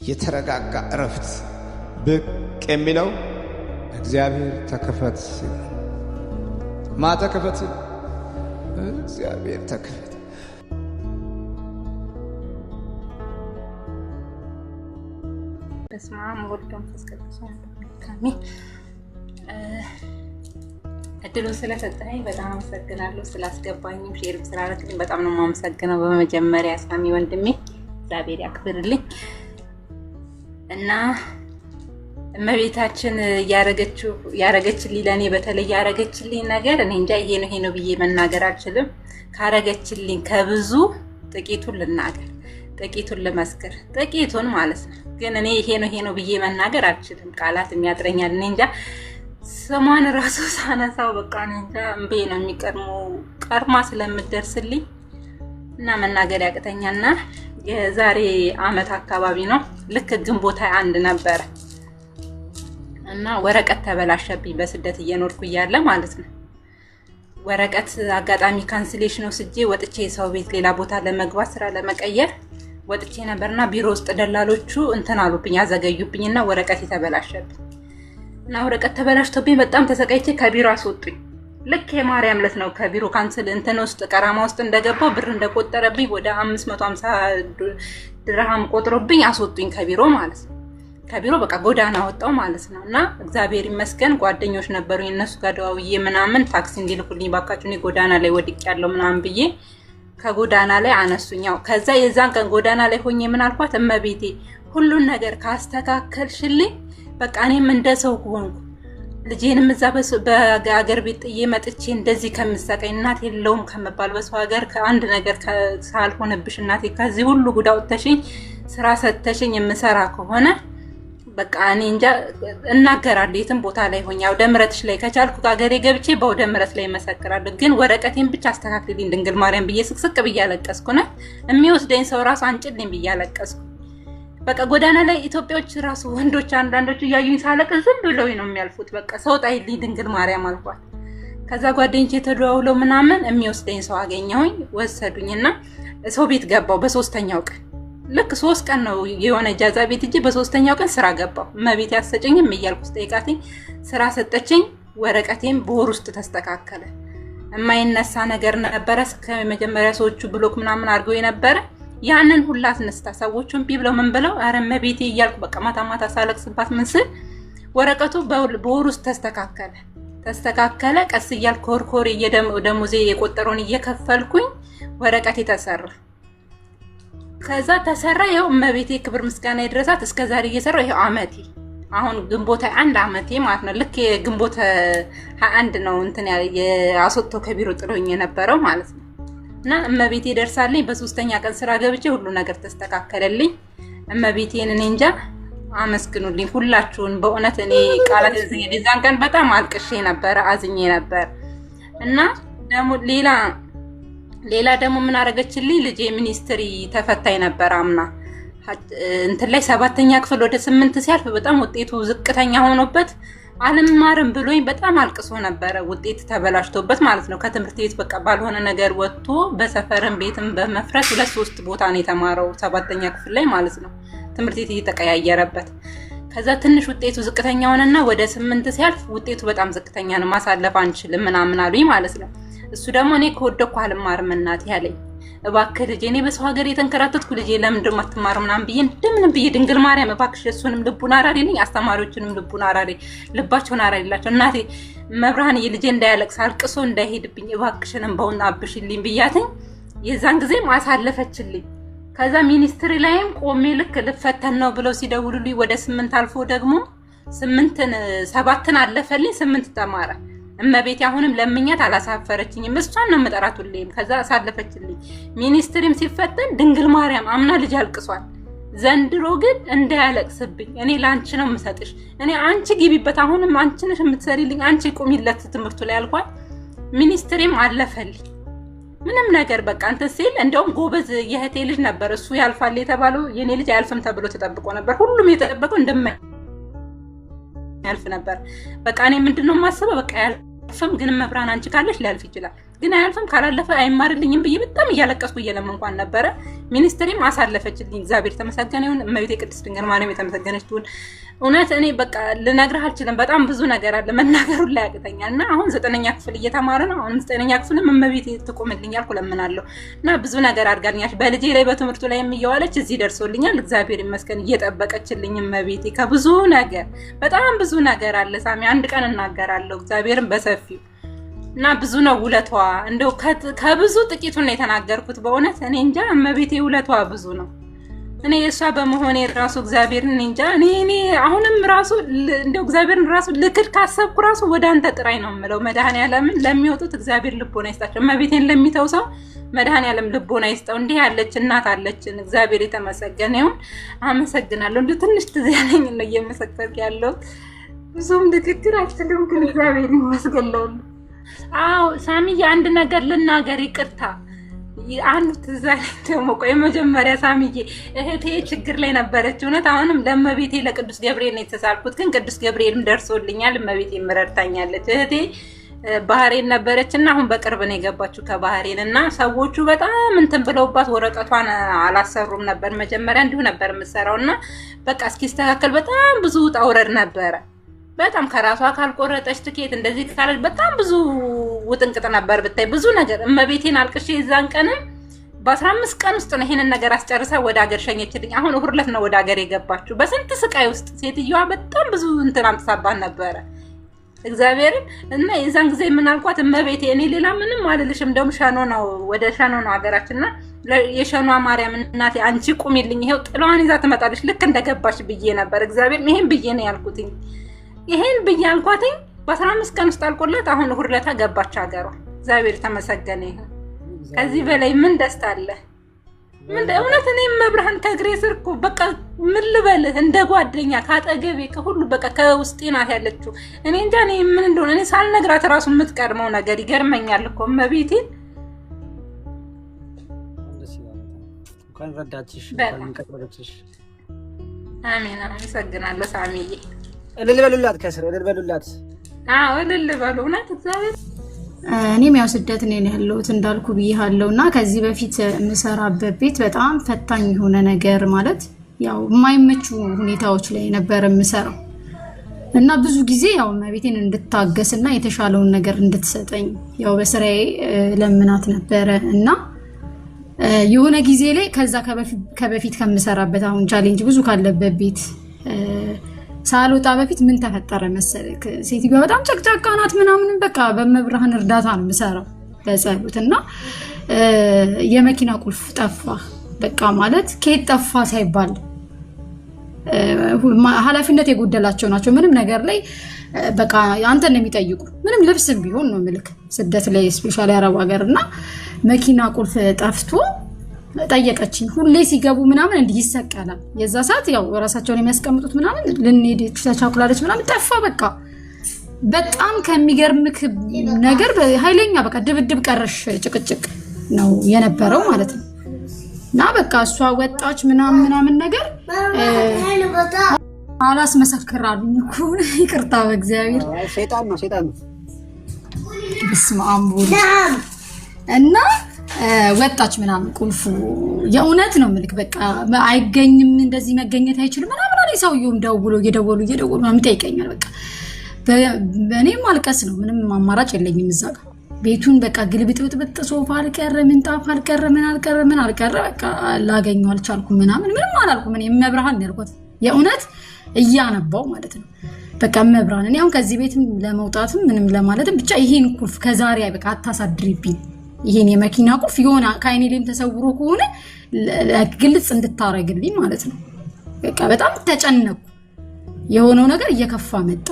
የተረጋጋ እረፍት ብቅ የሚለው እግዚአብሔር ተከፈት ማተከፈት እግዚአብሔር ተከፈት። በስመ አብ ወወልድ ወመንፈስ ቅዱስ አሜን። እድሉን ስለሰጠኸኝ በጣም አመሰግናለሁ። ስላስገባኝም ሼር ስላደረግልኝ በጣም ነው የማመሰግነው። በመጀመሪያ ሳሚ ወንድሜ እግዚአብሔር ያክብርልኝ እና እመቤታችን ያረገችልኝ ለኔ በተለይ ያረገችልኝ ነገር እኔ እንጃ ይሄ ነው ብዬ መናገር አልችልም። ካረገችልኝ ከብዙ ጥቂቱን ልናገር፣ ጥቂቱን ልመስክር፣ ጥቂቱን ማለት ነው። ግን እኔ ይሄ ነው ብዬ መናገር አልችልም። ቃላት የሚያጥረኛል። እኔ እንጃ ስሟን ራሱ ሳነሳው በቃ እኔ እንጃ እምቤ ነው የሚቀርመው ቀርማ ስለምደርስልኝ እና መናገር ያቅተኛልና የዛሬ አመት አካባቢ ነው ልክ ግንቦት 21 ነበር እና ወረቀት ተበላሸብኝ በስደት እየኖርኩ እያለ ማለት ነው። ወረቀት አጋጣሚ ካንስሌሽን ወስጄ ወጥቼ ሰው ቤት ሌላ ቦታ ለመግባት ስራ ለመቀየር ወጥቼ ነበርና ቢሮ ውስጥ ደላሎቹ እንትን አሉብኝ አዘገዩብኝና ወረቀት ተበላሸብኝ እና ወረቀት ተበላሽቶብኝ በጣም ተሰቃይቼ ከቢሮ አስወጡኝ። ልክ የማርያም ዕለት ነው ከቢሮ ካንስል እንትን ውስጥ ቀራማ ውስጥ እንደገባው ብር እንደቆጠረብኝ ወደ 550 ድርሃም ቆጥሮብኝ አስወጡኝ ከቢሮ ማለት ነው። ከቢሮ በቃ ጎዳና ወጣው ማለት ነው። እና እግዚአብሔር ይመስገን ጓደኞች ነበሩኝ እነሱ ጋር ደዋውዬ ምናምን ታክሲ እንዲልኩልኝ ባካችሁ እኔ ጎዳና ላይ ወድቄያለሁ ምናምን ብዬ ከጎዳና ላይ አነሱኛው። ከዛ የዛን ቀን ጎዳና ላይ ሆኜ ምን አልኳት፣ እመቤቴ ሁሉን ነገር ካስተካከልሽልኝ በቃ እኔም እንደሰው ሆንኩ ልጄንም እዛ በአገር ቤት ጥዬ መጥቼ እንደዚህ ከምሰቃይ እናት የለውም ከመባል በሰው ሀገር ከአንድ ነገር ሳልሆንብሽ እናቴ ከዚህ ሁሉ ጉዳ ወጥተሽኝ ስራ ሰጥተሽኝ የምሰራ ከሆነ በቃ እኔ እንጃ እናገራለሁ የትም ቦታ ላይ ሆኜ ወደ ምሕረትሽ ላይ ከቻልኩ ከአገሬ ገብቼ በወደ ምሕረት ላይ መሰክራለሁ። ግን ወረቀቴን ብቻ አስተካክልልኝ ድንግል ማርያም ብዬ ስቅስቅ ብዬ አለቀስኩ ነው የሚወስደኝ ሰው ራሱ አንጭልኝ ብዬ አለቀስኩ። በቃ ጎዳና ላይ ኢትዮጵያዎች ራሱ ወንዶች አንዳንዶቹ እያዩኝ ሳለቅስ ዝም ብለው ነው የሚያልፉት። በቃ ሰው ጣይልኝ ድንግል ማርያም አልኳት። ከዛ ጓደኞቼ ተደዋውለው ምናምን የሚወስደኝ ሰው አገኘሁኝ ወሰዱኝና ሰው ቤት ገባው። በሶስተኛው ቀን ልክ 3 ቀን ነው የሆነ ጃዛ ቤት እጂ በሶስተኛው ቀን ስራ ገባው። እመቤት ያሰጨኝም እያልኩ ስጠይቃትኝ ስራ ሰጠችኝ። ወረቀቴም በወር ውስጥ ተስተካከለ። የማይነሳ ነገር ነበረ ከመጀመሪያ ሰዎቹ ብሎክ ምናምን አድርገው የነበረ ያንን ሁላ አስነስታ ሰዎቹን ቢብለው ምን ብለው አረ እመቤቴ እያልኩ በቃ ማታ ሳለቅስባት ምን ስል ወረቀቱ በወር ውስጥ ተስተካከለ። ቀስ እያልኩ ኮርኮር ደሞዜ የቆጠረውን እየከፈልኩኝ ወረቀቴ ተሰራ። ከዛ ተሰራ። ይኸው እመቤቴ ክብር ምስጋና ይድረሳት እስከዛሬ እየሰራው ይኸው አመቴ አሁን ግንቦት 21 አመቴ ማለት ነው። ልክ የግንቦት 21 ነው እንትን ያስወጥቶ ከቢሮ ጥሎኝ የነበረው ማለት ነው። እና እመቤቴ ደርሳልኝ በሶስተኛ ቀን ስራ ገብቼ ሁሉ ነገር ተስተካከለልኝ። እመቤቴን እኔ እንጃ አመስግኑልኝ ሁላችሁን በእውነት እኔ ቃላት የዛን ቀን በጣም አልቅሼ ነበር፣ አዝኜ ነበር። እና ደግሞ ሌላ ደግሞ ምን አረገችልኝ ልጄ ሚኒስትሪ ተፈታኝ ነበር አምና እንትን ላይ 7ኛ ክፍል ወደ 8 ሲያልፍ በጣም ውጤቱ ዝቅተኛ ሆኖበት አልማርም ብሎኝ በጣም አልቅሶ ነበር። ውጤት ተበላሽቶበት ማለት ነው። ከትምህርት ቤት በቃ ባልሆነ ነገር ወጥቶ በሰፈርም ቤትም በመፍረስ 2-3 ቦታ ነው የተማረው 7ኛ ክፍል ላይ ማለት ነው። ትምህርት ቤት እየተቀያየረበት ከዛ ትንሽ ውጤቱ ዝቅተኛ ሆነና ወደ 8 ሲያልፍ ውጤቱ በጣም ዝቅተኛ ነው ማሳለፍ አንችልም ምናምን አሉኝ ማለት ነው። እሱ ደግሞ እኔ ከወደኩ አልማርም እናት ያለኝ እባክህ ልጄ እኔ በሰው ሀገር የተንከራተትኩ ልጄ ለምንድን ነው የማትማረው ምናምን ብዬ እንደምንም ብዬ ድንግል ማርያም እባክሽ እሱንም ልቡን አራሪልኝ አስተማሪዎቹንም ልቡን አራሪ ልባቸውን አራሪላቸው እናቴ መብርሃን የልጄ እንዳያለቅስ አልቅሶ እንዳይሄድብኝ እባክሽን እንባውን አብሽልኝ ብያትኝ የዛን ጊዜ ማሳለፈችልኝ። ከዛ ሚኒስትሪ ላይም ቆሜ ልክ ልፈተን ነው ብለው ሲደውሉልኝ ወደ 8 አልፎ ደግሞ 7ን አለፈልኝ 8 ተማረ። እመቤቴ አሁንም ለምኛት አላሳፈረችኝም። እሷን ነው መጠራት ሁሌም። ከዛ አሳለፈችልኝ። ሚኒስትሪም ሲፈተን ድንግል ማርያም አምና ልጅ አልቅሷል፣ ዘንድሮ ግን እንዳያለቅስብኝ እኔ ላንቺ ነው የምሰጥሽ፣ እኔ አንቺ ግቢበት፣ አሁንም አንቺ ነሽ የምትሰሪልኝ፣ አንቺ ቁሚለት ትምህርቱ ላይ አልኳት። ሚኒስትሪም አለፈልኝ ምንም ነገር በቃ እንትን ሲል እንደውም ጎበዝ የህቴ ልጅ ነበር እሱ ያልፋል የተባለው የኔ ልጅ አያልፍም ተብሎ ተጠብቆ ነበር። ሁሉም የተጠበቀው ያልፍ ነበር። በቃ እኔ ምንድነው ማሰበው በቃ ያልፍም ግን መብራን አንቺ ካለሽ ሊያልፍ ይችላል። ግን አያልፍም ካላለፈ አይማርልኝም ብዬ በጣም እያለቀስኩ እየለመንኳን ነበረ። ሚኒስትሪም አሳለፈችልኝ። እግዚአብሔር የተመሰገነ ይሁን። እመቤቴ ቅድስት ድንግል ማርያም የተመሰገነች ትሁን። እውነት እኔ በቃ ልነግርህ አልችልም። በጣም ብዙ ነገር አለ፣ መናገሩን ላይ ያቅተኛል። እና አሁን 9ኛ ክፍል እየተማረ ነው። አሁንም 9ኛ ክፍልም እመቤቴ ትቆምልኝ አልኩ ለምናለሁ። እና ብዙ ነገር አድርጋልኛል። በልጄ ላይ በትምህርቱ ላይ እየዋለች እዚህ ደርሶልኛል። እግዚአብሔር ይመስገን እየጠበቀችልኝ እመቤቴ ከብዙ ነገር። በጣም ብዙ ነገር አለ ሳሚ፣ አንድ ቀን እናገራለሁ እግዚአብሔርን በሰፊው እና ብዙ ነው ውለቷ። እንደው ከብዙ ጥቂቱን ነው የተናገርኩት። በእውነት እኔ እንጃ እመቤቴ ውለቷ ብዙ ነው። እኔ የእሷ በመሆኔ ራሱ እግዚአብሔርን እንጃ እኔ አሁንም ራሱ እንደው እግዚአብሔርን ራሱ ልክድ ካሰብኩ ራሱ ወደ አንተ ጥራኝ ነው የምለው። መድኃኔዓለምን ለሚወጡት እግዚአብሔር ልቦና ይስጣቸው። እመቤቴን ለሚተው ሰው መድኃኔዓለም ልቦና ይስጠው። እንዲህ ያለች እናት አለችን። እግዚአብሔር የተመሰገነ ይሁን። አመሰግናለሁ። እንደው ትንሽ ትዝ ያለኝ ነው እየመሰከርኩ ያለሁት። ብዙም ንግግር አልችልም፣ ግን እግዚአብሔር ይመስገን። አዎ ሳሚዬ አንድ ነገር ልናገር፣ ይቅርታ። አንዱ ትዝ አለኝ ደግሞ። ቆይ መጀመሪያ ሳሚዬ እህቴ ችግር ላይ ነበረች። እውነት አሁንም ለእመቤቴ ለቅዱስ ገብርኤል ነው የተሳልኩት፣ ግን ቅዱስ ገብርኤልም ደርሶልኛል። እመቤቴ ረድታኛለች። እህቴ ባህሬን ነበረች እና አሁን በቅርብ ነው የገባችው ከባህሬን። እና ሰዎቹ በጣም እንትን ብለውባት ወረቀቷን አላሰሩም ነበር። መጀመሪያ እንዲሁ ነበር የምትሰራው እና በቃ እስኪስተካከል በጣም ብዙ ውጣ ውረድ ነበረ። በጣም ከራሷ ካልቆረጠች ትኬት እንደዚህ ካለች በጣም ብዙ ውጥንቅጥ ነበር ብታይ፣ ብዙ ነገር። እመቤቴን አልቅሼ የዛን ቀንም በ15 ቀን ውስጥ ነው ይሄንን ነገር አስጨርሳ ወደ ሀገር ሸኘችልኝ። አሁን እሑድ ዕለት ነው ወደ ሀገር የገባችው። በስንት ስቃይ ውስጥ ሴትዮዋ በጣም ብዙ እንትን አምጥታባት ነበረ እግዚአብሔርን። እና የዛን ጊዜ ምን አልኳት፣ እመቤቴ እኔ ሌላ ምንም አልልሽም፣ እንደውም ሸኖ ነው ወደ ሸኖ ነው ሀገራችንና የሸኗ ማርያም እናቴ አንቺ ቁሚልኝ፣ ይሄው ጥላዋን ይዛ ትመጣለች ልክ እንደገባሽ ብዬ ነበር። እግዚአብሔር ይሄን ብዬ ነው ያልኩትኝ። ይሄን ብዬ አልኳትኝ። በ15 ቀን ውስጥ አልቆላት አሁን እሑድ ዕለት ገባች ሀገሯ። እግዚአብሔር ተመሰገነ ይሁን። ከዚህ በላይ ምን ደስታ አለ? ምን እውነት እኔ መብርሃን ከእግሬ ስር እኮ በቃ ምን ልበልህ፣ እንደ ጓደኛ ካጠገቤ ከሁሉ በቃ ከውስጤ ናት ያለችው። እኔ እንጃ እኔ ምን እንደሆነ እኔ ሳልነግራት እራሱ የምትቀድመው ነገር ይገርመኛል እኮ እመቤቴን። እንኳን ረዳችሽ፣ እንኳን ቀረበችሽ። አሜን። አመሰግናለሁ ሳሚዬ። እልል በሉላት፣ ከስር እልል በሉላት። አዎ እልል በሉ። እውነት እግዚአብሔር እኔም ያው ስደት ነው ያለሁት እንዳልኩ ብዬሃለሁ። እና ከዚህ በፊት የምሰራበት ቤት በጣም ፈታኝ የሆነ ነገር ማለት ያው የማይመቹ ሁኔታዎች ላይ ነበር የምሰራው እና ብዙ ጊዜ ያው እመቤቴን እንድታገስና የተሻለውን ነገር እንድትሰጠኝ ያው በስራዬ ለምናት ነበረ። እና የሆነ ጊዜ ላይ ከዛ ከበፊት ከምሰራበት አሁን ቻሌንጅ ብዙ ካለበት ቤት ሳልወጣ በፊት ምን ተፈጠረ መሰለክ፣ ሴትዮዋ በጣም ጨቅጫቃ ናት ምናምን። በቃ በመብርሃን እርዳታ ነው የምሰራው በጸሎት። እና የመኪና ቁልፍ ጠፋ። በቃ ማለት ከየት ጠፋ ሳይባል ኃላፊነት የጎደላቸው ናቸው ምንም ነገር ላይ በቃ አንተን ነው የሚጠይቁ። ምንም ልብስም ቢሆን ነው ምልክ ስደት ላይ ስፔሻሊ አረብ ሀገር። እና መኪና ቁልፍ ጠፍቶ ጠየቀችኝ። ሁሌ ሲገቡ ምናምን እንዲህ ይሰቀላል። የዛ ሰዓት ያው ራሳቸውን የሚያስቀምጡት ምናምን ልንሄድ ተቻኩላለች ምናምን ጠፋ። በቃ በጣም ከሚገርምክ ነገር ኃይለኛ በቃ ድብድብ ቀረሽ ጭቅጭቅ ነው የነበረው ማለት ነው። እና በቃ እሷ ወጣች ምናምን ነገር አላስመሰክራሉኝ እኮ ይቅርታ በእግዚአብሔር። ሸይጣን ነው በስመ አብ እና ወጣች ምናምን ቁልፉ የእውነት ነው ምልክ በቃ አይገኝም፣ እንደዚህ መገኘት አይችልም ምናምን አለኝ። ሰውየውም እየደወሉ ምናምን ይጠይቀኛል። በቃ በእኔም ማልቀስ ነው፣ ምንም አማራጭ የለኝም። እዛ ጋር ቤቱን በቃ ግልብጥብጥ ሶፋ አልቀረ ምንጣፍ አልቀረ ምን አልቀረ በቃ ላገኘው አልቻልኩም ምንም አላልኩም። እኔ መብርሃን ያልኳት የእውነት እያነባው ማለት ነው። በቃ መብርሃን እኔ አሁን ከዚህ ቤት ለመውጣትም ምንም ለማለትም ብቻ ይሄን ቁልፍ ከዛሬ በቃ አታሳድሪብኝ። ይሄን የመኪና ቁልፍ የሆነ ከአይኔ ላይም ተሰውሮ ከሆነ ግልጽ እንድታረግልኝ ማለት ነው። በቃ በጣም ተጨነቁ። የሆነው ነገር እየከፋ መጣ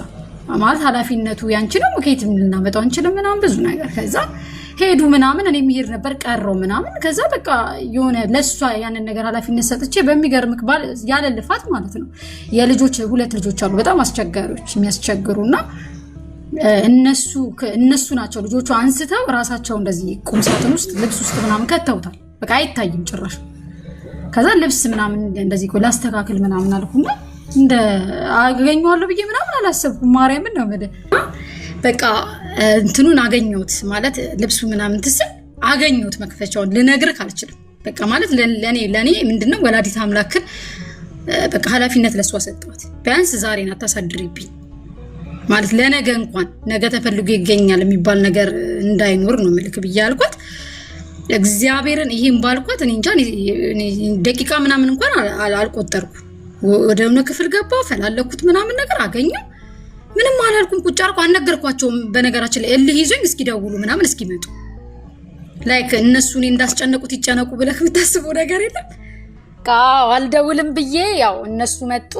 ማለት ኃላፊነቱ ያንቺ ነው፣ ከየትም ልናመጣው አንችልም ምናምን ብዙ ነገር። ከዛ ሄዱ ምናምን እኔ የሚሄድ ነበር ቀረው ምናምን። ከዛ በቃ የሆነ ለሷ ያንን ነገር ኃላፊነት ሰጥቼ በሚገርምክ ያለ ልፋት ማለት ነው። የልጆች 2 ልጆች አሉ በጣም አስቸጋሪዎች የሚያስቸግሩና እነሱ ናቸው ልጆቹ አንስተው ራሳቸው እንደዚህ ቁም ሳጥን ውስጥ ልብስ ውስጥ ምናምን ከተውታል። በቃ አይታይም ጭራሽ። ከዛ ልብስ ምናምን እንደዚህ ላስተካክል ምናምን አልኩና እንደ አገኘዋለሁ ብዬ ምናምን አላሰብኩም። ማርያምን ነው ማለት በቃ እንትኑን አገኘሁት ማለት ልብሱ ምናምን ትስል አገኘሁት መክፈቻውን ልነግርህ አልችልም። በቃ ማለት ለኔ ምንድነው ወላዲት አምላክን በቃ ኃላፊነት ለሷ ሰጣት። ቢያንስ ዛሬን አታሳድሪብኝ ማለት ለነገ እንኳን ነገ ተፈልጎ ይገኛል የሚባል ነገር እንዳይኖር ነው መልክ ብያልኳት እግዚአብሔርን ይሄን ባልኳት እኔ እንጃ ደቂቃ ምናምን እንኳን አልቆጠርኩ። ወደውነ ክፍል ገባው ፈላለኩት ምናምን ነገር አገኘው ምንም አላልኩም። ቁጭ አልኩ አልነገርኳቸውም። በነገራችን ላይ እልህ ይዞኝ እስኪደውሉ ምናምን እስኪመጡ ላይክ እነሱን እንዳስጨነቁት ይጨነቁ ብለህ የምታስበው ነገር የለም። አልደውልም ብዬ ያው እነሱ መጡ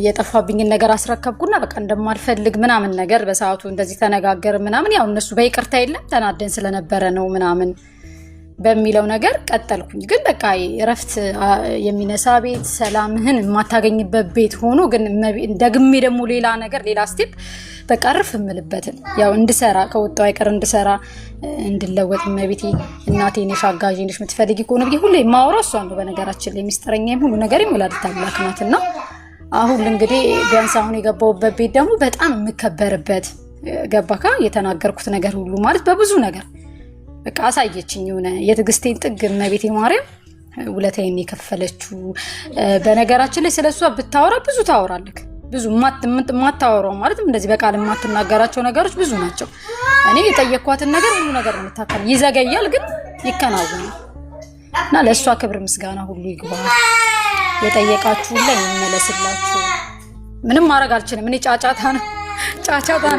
የጠፋብኝን ነገር አስረከብኩና በቃ እንደማልፈልግ ምናምን ነገር በሰዓቱ እንደዚህ ተነጋገር ምናምን ያው እነሱ በይቅርታ የለም ተናደን ስለነበረ ነው ምናምን በሚለው ነገር ቀጠልኩኝ። ግን በቃ ረፍት የሚነሳ ቤት ሰላምህን የማታገኝበት ቤት ሆኖ ግን ደግሜ ደግሞ ሌላ ነገር ሌላ ስቴፕ በቃ ረፍ ምልበትን ያው እንድሰራ ከወጣው አይቀር እንድሰራ እንድለወጥ መቤቴ እናቴ ነሽ አጋዥ ነሽ የምትፈልጊ ከሆነ ብዬ ሁሌ ማውራው እሷ ነው። በነገራችን ላይ ሚስጥረኛም ሁሉ ነገር ወላዲተ አምላክ ናትና አሁን እንግዲህ ቢያንስ አሁን የገባውበት ቤት ደግሞ በጣም የምከበርበት ገባካ የተናገርኩት ነገር ሁሉ ማለት በብዙ ነገር በቃ አሳየችኝ። የሆነ የትግስቴን ጥግ መቤቴ ማርያም ውለታዬን የከፈለችው። በነገራችን ላይ ስለሷ ብታወራ ብዙ ታወራለክ ብዙ ማታወራው ማለት እንደዚህ በቃል ማትናገራቸው ነገሮች ብዙ ናቸው። እኔ የጠየኳትን ነገር ሁሉ ነገር ነው ታከለ ይዘገያል ግን ይከናወናል እና ለሷ ክብር ምስጋና ሁሉ ይግባው። የጠየቃችሁ ላይ ይመለስላችሁ። ምንም ማድረግ አልችልም። እኔ ጫጫታ ነው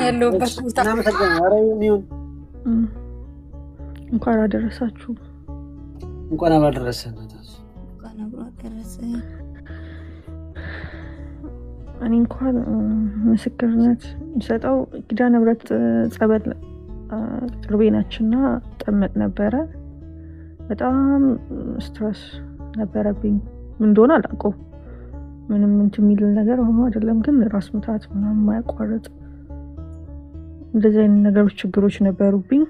ያለውበት ቦታ እንኳን አደረሳችሁ። እንኳን አደረሰን። እኔ እንኳን ምስክርነት ሰጠው ኪዳነ ምህረት ጸበል ቅርቤ ናችና ጠመቅ ነበረ። በጣም ስትረስ ነበረብኝ። ምን እንደሆነ አላውቀውም። ምንም የሚል ነገር ሆኖ አይደለም ግን ራስ ምታት ምናምን ማያቋርጥ እንደዚህ አይነት ነገሮች ችግሮች ነበሩብኝ።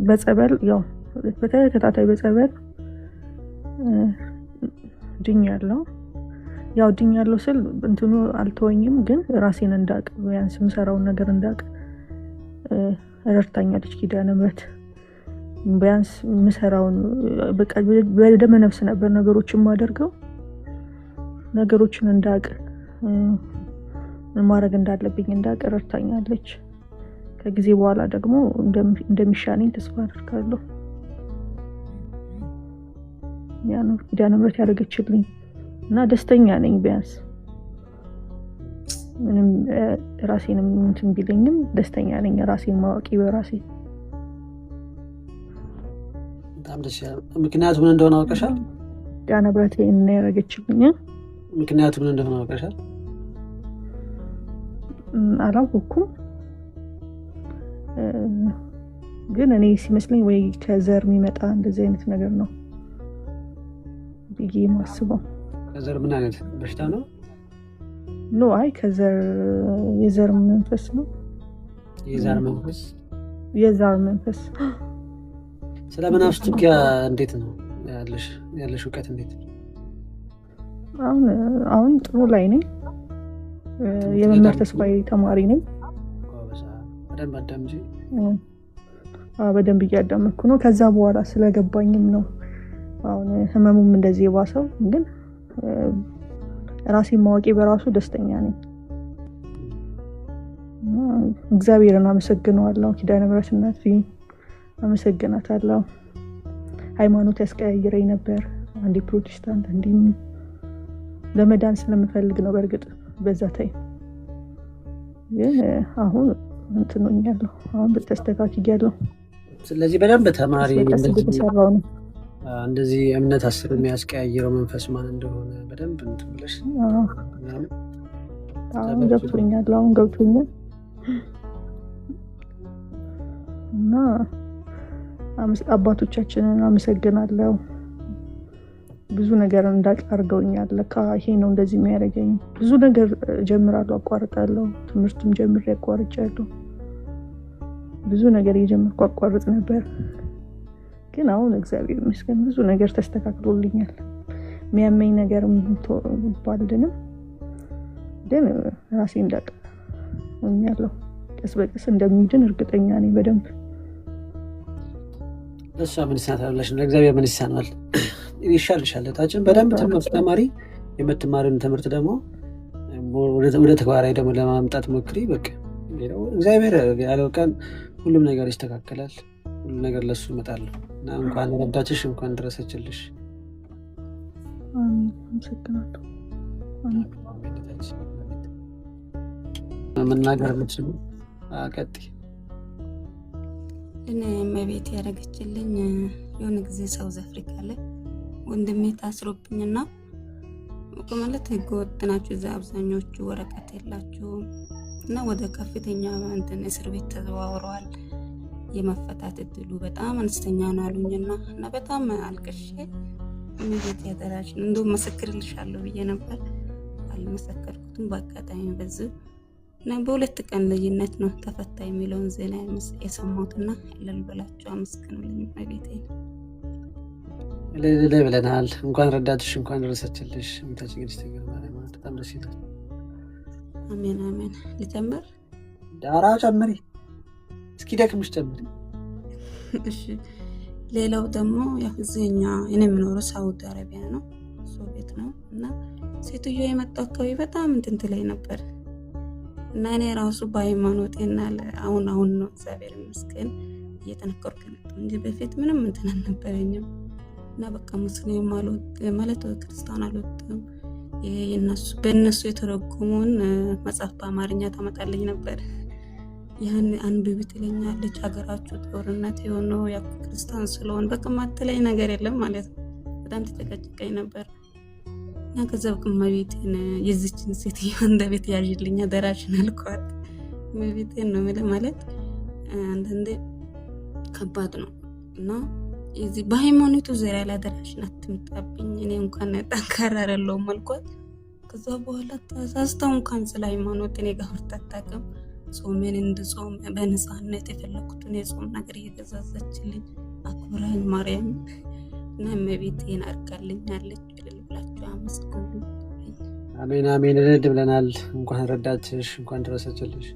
በጸበል ያው በተከታታይ በጸበል ድኛለሁ። ያው ድኛለሁ ስል እንትኑ አልተወኝም ግን ራሴን እንዳቅ ቢያንስ የምሰራውን ነገር እንዳቅ ረድታኛለች ኪዳነ ምህረት። ቢያንስ የምሰራውን በቃ በደመ ነፍስ ነበር ነገሮችን ማደርገው ነገሮችን እንዳቅ ማድረግ እንዳለብኝ እንዳቅ ረድታኛለች። ከጊዜ በኋላ ደግሞ እንደሚሻለኝ ተስፋ አደርጋለሁ። ያ ነው ኪዳነ ምህረት ያደረገችልኝ እና ደስተኛ ነኝ። ቢያንስ ምንም ራሴንም እንትን ቢለኝም ደስተኛ ነኝ። ራሴን ማወቂ በራሴ በጣም ደስ ይላል። ምክንያቱም ምን እንደሆነ አውቀሻል? ኪዳነ ምህረት እና ያደረገችልኝ ምክንያቱም ምን እንደሆነ አውቀሻል? አላውኩም ግን እኔ ሲመስለኝ ወይ ከዘር የሚመጣ እንደዚህ አይነት ነገር ነው ብዬ ማስበው። ከዘር ምን አይነት በሽታ ነው? አይ ከዘር የዘር መንፈስ ነው። የዘር መንፈስ ስለመናፍስቱ እንዴት ነው ያለሽ እውቀት እንዴት? አሁን ጥሩ ላይ ነኝ። የመምህር ተስፋዬ ተማሪ ነኝ። በደንብ እያዳመጥኩ ነው። ከዛ በኋላ ስለገባኝም ነው አሁን ህመሙም እንደዚህ የባሰው። ግን ራሴን ማወቂ በራሱ ደስተኛ ነኝ። እግዚአብሔርን አመሰግነዋለሁ። ኪዳነ ምህረት እናት አመሰግናታለሁ። ሃይማኖት ያስቀያይረኝ ነበር። አንዴ ፕሮቴስታንት አንዴ ለመዳን ስለምፈልግ ነው። በእርግጥ በዛ ታይ ግን አሁን እንትኖኛለሁ። አሁን ተስተካክያለሁ። ስለዚህ በደንብ ተማሪ እንደዚህ እምነት አስር የሚያስቀያይረው መንፈስ ማን እንደሆነ በደንብ እንትን ብለሽ ገብቶኛል። አሁን ገብቶኛል እና አባቶቻችንን አመሰግናለሁ። ብዙ ነገር እንዳቀርገውኛል። ለካ ይሄ ነው እንደዚህ የሚያደርገኝ። ብዙ ነገር ጀምራለሁ፣ አቋርጣለሁ። ትምህርትም ጀምሬ አቋርጫለሁ። ብዙ ነገር የጀመርኩ አቋርጥ ነበር። ግን አሁን እግዚአብሔር ይመስገን ብዙ ነገር ተስተካክሎልኛል። የሚያመኝ ነገርም ባልድንም ግን ራሴ እንዳቅ ሆኛለሁ። ቀስ በቀስ እንደሚድን እርግጠኛ ነኝ በደንብ። እሷ ምን ይሳናልሽ? ለእግዚአብሔር ምን ይሳናል? ይሻልሻል። ታችን በደንብ ትምህርት ተማሪ። የምትማሪውን ትምህርት ደግሞ ወደ ተግባራዊ ደግሞ ለማምጣት ሞክሪ። በቃ እግዚአብሔር ያለው ቀን ሁሉም ነገር ይስተካከላል። ሁሉ ነገር ለሱ ይመጣል እና እንኳን ረዳችሽ፣ እንኳን ደረሰችልሽ። አመሰግናለሁ። መናገር የምትችሉ ቀጥይ። እኔ እመቤቴ ያደረገችልኝ የሆነ ጊዜ ሳውዝ አፍሪካ ላይ ወንድሜ ታስሮብኝና ማለት ህገወጥ ናችሁ እዛ አብዛኞቹ ወረቀት የላችሁም እና ወደ ከፍተኛ እንትን እስር ቤት ተዘዋውረዋል። የመፈታት እድሉ በጣም አነስተኛ ነው አሉኝና እና በጣም አልቅሼ እመቤቴ ያደራችን እንደውም መሰክርልሻለሁ ብዬ ነበር። አልመሰከርኩትም። በአጋጣሚ በዚህ እና በሁለት ቀን ልዩነት ነው ተፈታ የሚለውን ዜና የሰማሁትና እልል ብላችሁ አመስግኑልኝ እመቤቴ። እልል ብለናል። እንኳን ረዳትሽ፣ እንኳን ደረሰችልሽ። እመቤታችን ቅድስት ድንግል ማርያም በጣም ደስ ይላል። አሜን አሜን። ልጨምር? ዳራ ጨምሪ፣ እስኪ ደክምሽ ጨምሪ። እሺ። ሌላው ደግሞ ያው እዚህኛ እኔ የምኖረው ሳውዲ አረቢያ ነው፣ ሶቪየት ነው እና ሴትዮ የመጣው አካባቢ በጣም እንትን ትለኝ ነበር እና እኔ ራሱ በሃይማኖቴና አሁን ነው እግዚአብሔር ይመስገን እየተነከርኩ ነው እንጂ በፊት ምንም እንትን አልነበረኝም እና በቃ ሙስሊም ማለት ክርስቲያን አልወጥም። በእነሱ የተረጎመውን መጽሐፍ በአማርኛ ታመጣልኝ ነበር። ያን አንብቢ ትለኛለች። ሀገራችሁ ጦርነት የሆነው ያ ክርስቲያን ስለሆን በቃ ማትለኝ ነገር የለም ማለት ነው። በጣም ተጨቀጨቀኝ ነበር እና ከዛ በቃ እመቤቴን የዚችን ሴትዮ አንደበት ያዥልኝ አደራሽን አልኳት። እመቤቴን ነው ማለት አንዳንዴ ከባድ ነው እና እዚህ በሃይማኖቱ ዙሪያ ላይ አደራሽን አትምጣብኝ፣ እኔ እንኳን ጠንካራ አይደለሁም አልኳት። ከዛ በኋላ ተሳስተው እንኳን ስለ ሃይማኖት እኔ ጋር አታውቅም። ጾሜን እንድጾም በነፃነት የፈለኩትን የጾም ነገር እየገዛዘችልኝ አክብራኝ ማርያም እና እመቤቴን አድርጋልኛለች። እልል ብላችሁ አመስግኑ። አሜን አሜን። እልል ብለናል። እንኳን ረዳችሽ፣ እንኳን ደረሰችልሽ።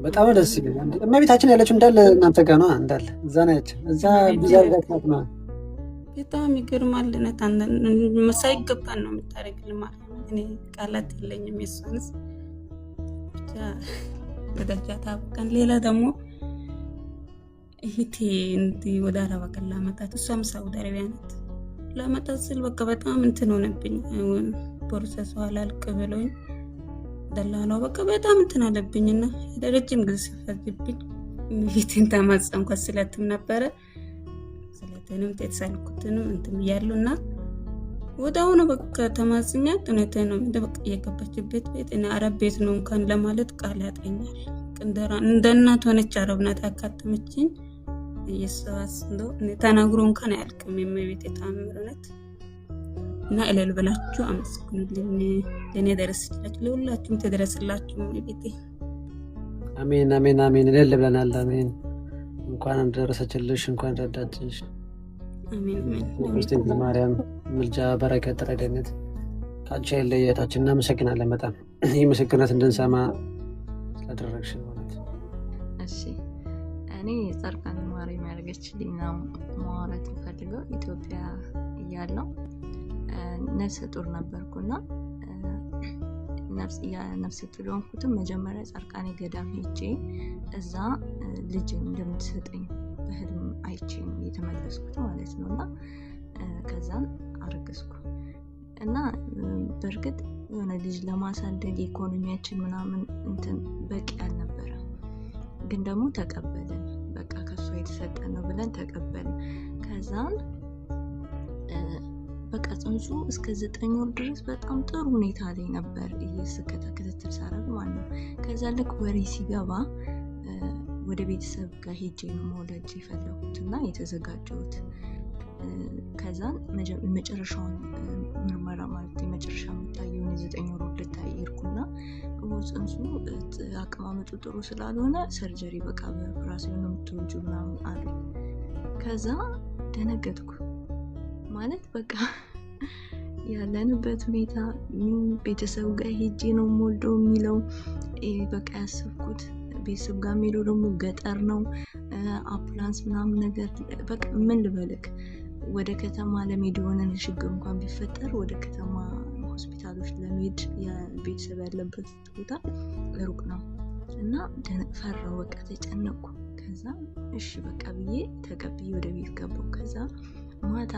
በጣም ደስ ይላል። እመቤታችን ያለችው እንዳለ እናንተ ጋር ነው፣ እንዳለ እዛ ነች። እዛ ቢዛርጋት ነው። በጣም ይገርማል። ሳይገባን ነው የምታደርግልን ማርያም። እኔ ቃላት የለኝም የሷንስ ብቻ በደጃታ በቃን። ሌላ ደግሞ እህቴ እንዲህ ወደ አረብ አገር ላመጣት፣ እሷም ሳውዲ አረቢያ ናት። ላመጣት ስል በቃ በጣም እንትን ሆነብኝ። ፕሮሰሱ አላልቅ ብሎኝ ደላላው በቃ በጣም እንትን አለብኝና ረጅም ጊዜ ሲፈጅብኝ እመቤቴን ተማጸንኳት። ስለትም ነበረ ስለትንም የተሳልኩትንም እንትን እያሉና ወዳውኑ በቃ ተማጽኛት። እውነቴን ነው በቃ የገባችበት ቤት እና አረብ ቤት ነው እንኳን ለማለት ቃል ያጥረኛል። እንደ እናት ሆነች አረብ ናት ያካተመችኝ። ኢየሱስ እንደው ተናግሮ እንኳን አያልቅም የእመቤቴ ተአምርነት እና እልል ብላችሁ አመስግኑልኝ። ለኔ ደረስላችሁ፣ ለሁላችሁም ተደረስላችሁ እመቤቴ። አሜን አሜን አሜን። እልል ብለናል። አሜን። እንኳን ደረሰችልሽ፣ እንኳን ረዳችሽ። አሜን አሜን። ቅድስት ማርያም ምልጃ፣ በረከት፣ ረድኤት ካንቺ አይለየታችን። እናመሰግናለን በጣም ይህ ምስክርነት እንድንሰማ ስላደረግሽ ማለት። እሺ እኔ ጻድቃኔ ማርያም ያደረገችልኝ ነው ማውራት ፈልገው። ኢትዮጵያ እያለሁ ነፍሰ ጡር ነበርኩና ነፍሰ ጡር ሆንኩትም መጀመሪያ ጻድቃኔ ገዳም ሄጄ እዛ ልጅ እንደምትሰጠኝ በህልም አይቼ ነው የተመለስኩት ማለት ነው። እና ከዛን አረገዝኩ እና በእርግጥ የሆነ ልጅ ለማሳደግ ኢኮኖሚያችን ምናምን እንትን በቂ አልነበረ፣ ግን ደግሞ ተቀበልን። በቃ ከሷ የተሰጠን ነው ብለን ተቀበልን። ከዛን በቃ ጽንሱ እስከ 9 ወር ድረስ በጣም ጥሩ ሁኔታ ላይ ነበር ክትትል ሳረግ ማለት ነው። ከዛ ልክ ወሬ ሲገባ ወደ ቤተሰብ ጋር ሄጄ ነው መውለድ የፈለኩት እና የተዘጋጀሁት። ከዛን መጨረሻውን ምርመራ ማለት የመጨረሻ የምታየውን 9 ወር ልታይ ሄድኩና ጽንሱ አቀማመጡ ጥሩ ስላልሆነ ሰርጀሪ በቃ በኦፕራሲዮን ነው የምትወልጂው ምናምን አሉ። ከዛ ደነገጥኩ ማለት በቃ ያለንበት ሁኔታ ቤተሰብ ጋር ሄጄ ነው የምወልደው የሚለው በቃ ያሰብኩት ቤተሰብ ጋር የሚሄደው ደግሞ ገጠር ነው። አምቡላንስ ምናምን ነገር በቃ ምን ልበልክ ወደ ከተማ ለመሄድ የሆነ ችግር እንኳን ቢፈጠር ወደ ከተማ ሆስፒታሎች ለመሄድ የቤተሰብ ያለበት ቦታ ሩቅ ነው እና ፈራሁ። በቃ ተጨነቅኩ። ከዛ እሺ በቃ ብዬ ተቀብዬ ወደ ቤት ገባሁ። ከዛ ማታ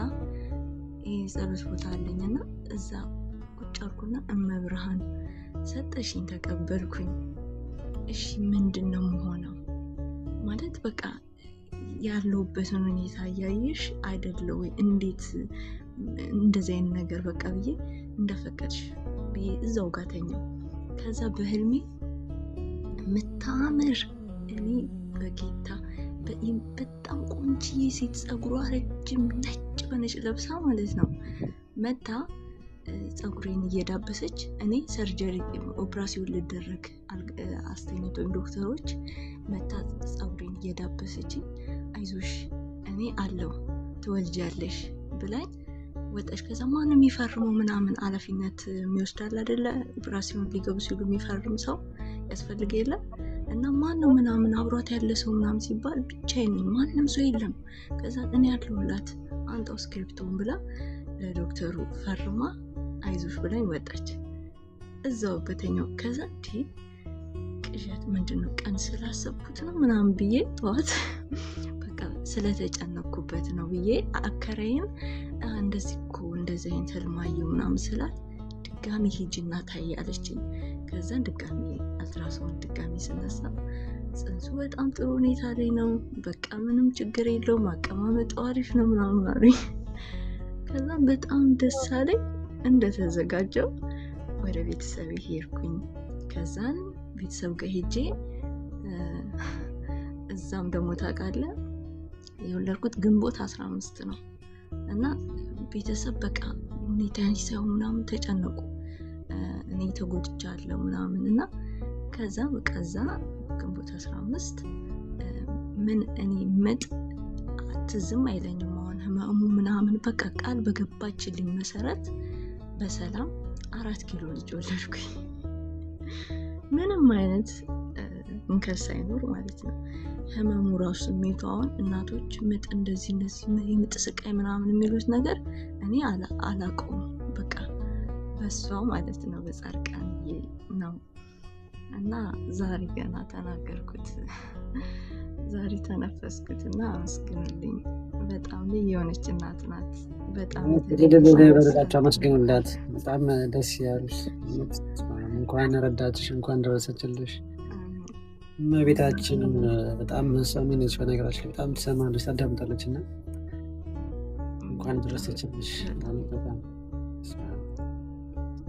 ጸሎት ቦታ አለኝና እዛ ቁጭ አልኩና እመብርሃን ሰጠሽኝ፣ ተቀበልኩኝ። እሺ ምንድነው የምሆነው ማለት በቃ ያለሁበትን ሁኔታ እያየሽ አይደለ ወይ እንዴት እንደዚህ አይነት ነገር በቃ ብዬ እንደፈቀድሽ ብዬ እዛው ጋር ተኛው። ከዛ በህልሜ የምታምር እኔ በጌታ በጣም ቆንጆዬ ሴት ፀጉሯ ረጅም ነጭ በነጭ ለብሳ ማለት ነው መታ ፀጉሬን እየዳበሰች እኔ ሰርጀሪ ኦፕራሲዮን ልደረግ አስተኝቶኝ ዶክተሮች መታ ፀጉሬን እየዳበሰችኝ አይዞሽ እኔ አለው ትወልጃለሽ ብላኝ ወጣች። ከዛ ማን የሚፈርመው ምናምን ኃላፊነት የሚወስዳል አይደለ ኦፕራሲዮን ሊገቡ ሲሉ የሚፈርም ሰው ያስፈልግ የለ እና ማን ነው ምናምን አብሯት ያለ ሰው ምናምን ሲባል ብቻዬን ነኝ፣ ማንም ሰው የለም። ከዛ እኔ ያለሁላት አንጣው ስክሪፕቶን ብላ ለዶክተሩ ፈርማ አይዞሽ ብላኝ ወጣች። እዛው በተኛው ከዛ ቅዠት ምንድነው ቀን ስላሰብኩት ነው ምናምን ብዬ ጠዋት በቃ ስለተጨነኩበት ነው ብዬ አከራይን እንደዚህ እኮ እንደዚህ አይነት ህልም አየሁ ምናምን ስላት ድጋሚ ሂጂና ታይ አለችኝ። ከዛ ድጋሚ አልትራሳውንድ ድጋሚ ስነሳ ጽንሱ በጣም ጥሩ ሁኔታ ላይ ነው፣ በቃ ምንም ችግር የለውም፣ አቀማመጡ አሪፍ ነው ምናምን አሉኝ። ከዛ በጣም ደስ አለኝ። እንደተዘጋጀው ወደ ቤተሰብ ሄድኩኝ። ከዛን ቤተሰብ ጋር ሄጄ እዛም ደግሞ ታውቃለህ የወለድኩት ግንቦት 15 ነው እና ቤተሰብ በቃ ሁኔታን ሲሰሙ ምናምን ተጨነቁ። እኔ ተጎድቻለሁ ምናምን እና ከዛ በቃ እዛ ግንቦት 15 ምን እኔ ምጥ አትዝም አይለኝም አሁን ህመሙ ምናምን በቃ ቃል በገባችልኝ መሰረት በሰላም 4 ኪሎ ልጅ ወለድኩኝ። ምንም አይነት እንከን ሳይኖር ማለት ነው። ህመሙ ራሱ ስሜቱ አሁን እናቶች ምጥ እንደዚህ የምጥ ስቃይ ምናምን የሚሉት ነገር እኔ አላውቀውም። በቃ በሷ ማለት ነው በጻድቃን ነው እና ዛሬ ገና ተናገርኩት፣ ዛሬ ተነፈስኩትና አመስግኑልኝ። በጣም ልዩ የሆነች እናት ናት። በጣም በደዳቸው አመስግኑላት። በጣም ደስ ያሉት እንኳን ረዳችሽ፣ እንኳን ደረሰችልሽ። እመቤታችን በጣም ሰሚ ነች። በነገራችን ላይ በጣም ትሰማለች፣ ታዳምጣለች እና እንኳን ደረሰችልሽ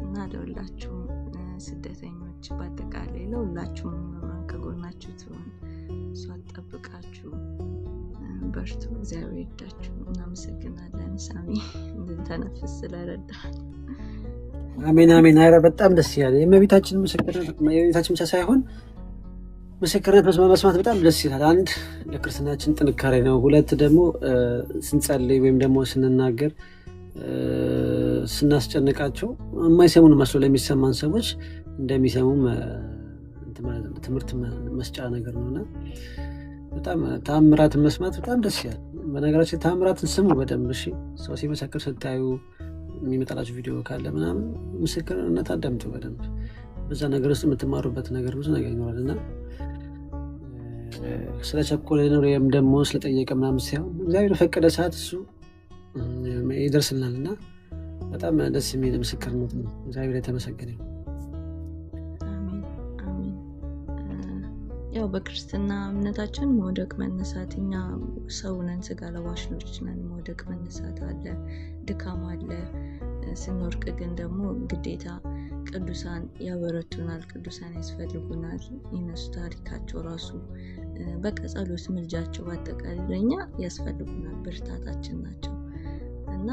እና ለሁላችሁም ስደተኞች በአጠቃላይ ለሁላችሁም ከጎናችሁ ትሆን፣ እሷ ትጠብቃችሁ፣ በርቱ፣ እግዚአብሔር ይርዳችሁ። እናመሰግናለን ሳሚ እንድንተነፍስ ስለረዳል። አሜን አሜን። ኧረ በጣም ደስ ይላል። የእመቤታችን ምስክርነት የእመቤታችን ብቻ ሳይሆን ምስክርነት መስማት በጣም ደስ ይላል። አንድ ለክርስትናችን ጥንካሬ ነው። ሁለት ደግሞ ስንጸልይ ወይም ደግሞ ስንናገር ስናስጨንቃቸው የማይሰሙን መስሎ ለሚሰማን ሰዎች እንደሚሰሙም ትምህርት መስጫ ነገር ነውና በጣም ታምራትን መስማት በጣም ደስ ይላል። በነገራችን ታምራትን ስሙ በደንብ እሺ። ሰው ሲመሰክር ስታዩ የሚመጣላችሁ ቪዲዮ ካለ ምናምን ምስክርነት አዳምጡ በደንብ። በዛ ነገር ውስጥ የምትማሩበት ነገር ብዙ ነገር ይኖራል እና ስለቸኮለ ነው ወይም ደግሞ ስለጠየቀ ምናምን ሳይሆን እግዚአብሔር በፈቀደ ሰዓት እሱ ይደርስልናል እና በጣም ደስ የሚል ምስክርነት ነው። እግዚአብሔር የተመሰገነ ነው። አሜን አሜን። ያው በክርስትና እምነታችን መውደቅ መነሳት፣ እኛ ሰው ነን፣ ስጋ ለባሾች ነን። መውደቅ መነሳት አለ፣ ድካም አለ። ስንወድቅ ግን ደግሞ ግዴታ ቅዱሳን ያበረቱናል፣ ቅዱሳን ያስፈልጉናል። የነሱ ታሪካቸው ራሱ በቃ ጸሎት፣ ምልጃቸው በአጠቃላይ ለኛ ያስፈልጉናል፣ ብርታታችን ናቸው እና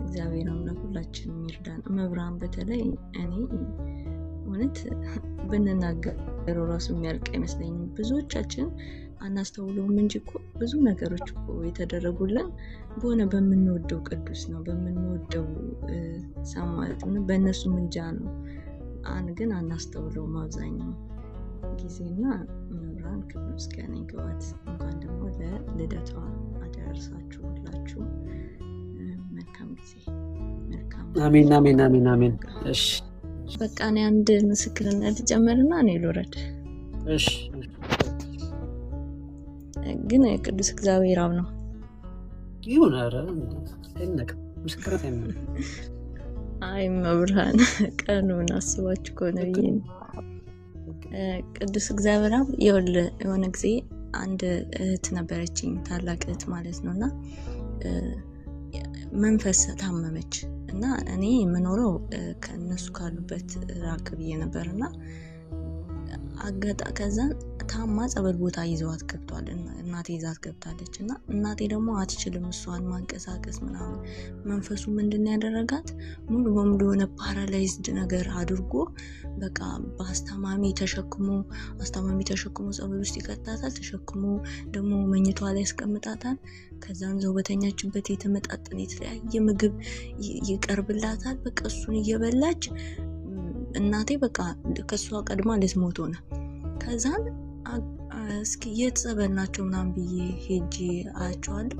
እግዚአብሔር አምላክ ሁላችንም ይርዳን። መብራን በተለይ እኔ እውነት ብንናገረው ራሱ የሚያልቅ አይመስለኝም። ብዙዎቻችን አናስተውለውም እንጂ እኮ ብዙ ነገሮች እኮ የተደረጉልን በሆነ በምንወደው ቅዱስ ነው፣ በምንወደው ሰማዕት ነው፣ በእነሱ ምልጃ ነው። ግን አናስተውለውም አብዛኛው ጊዜና መብራን ክብር ምስጋና ይግባት። እንኳን ደግሞ ለልደቷ አደረሳችሁ ሁላችሁ። መልካም ጊዜ። መልካም አሜን አሜን አሜን አሜን። እሺ በቃ እኔ አንድ ምስክርነት ጀመርና እኔ ልውረድ። እሺ ግን ቅዱስ እግዚአብሔር አብ ነው ይሁን። ኧረ አይነቅ ምስክርነት አይነቅ። አይ መብርሃን ቀኑን አስባችሁ ከሆነ ብዬ ነው። ቅዱስ እግዚአብሔር አብ የሆነ ጊዜ አንድ እህት ነበረችኝ፣ ታላቅ እህት ማለት ነው። እና መንፈስ ታመመች እና እኔ የምኖረው ከእነሱ ካሉበት ራቅ ብዬ ነበር እና ከዛን ታማ ጸበል ቦታ ይዘዋት ገብቷል። እናቴ ይዛት ገብታለች እና እናቴ ደግሞ አትችልም እሷን ማንቀሳቀስ ምናምን። መንፈሱ ምንድን ያደረጋት ሙሉ በሙሉ የሆነ ፓራላይዝድ ነገር አድርጎ በቃ በአስታማሚ ተሸክሞ ጸበል ውስጥ ይከታታል። ተሸክሞ ደግሞ መኝቷ ላይ ያስቀምጣታል። ከዛም ዘው በተኛችበት የተመጣጠነ የተለያየ ምግብ ይቀርብላታል። በቃ እሱን እየበላች እናቴ በቃ ከሷ ቀድማ ልትሞት ሆነ። ከዛን እስኪ የት ጸበል ናቸው ምናምን ብዬ ሄጄ አያቸዋለሁ።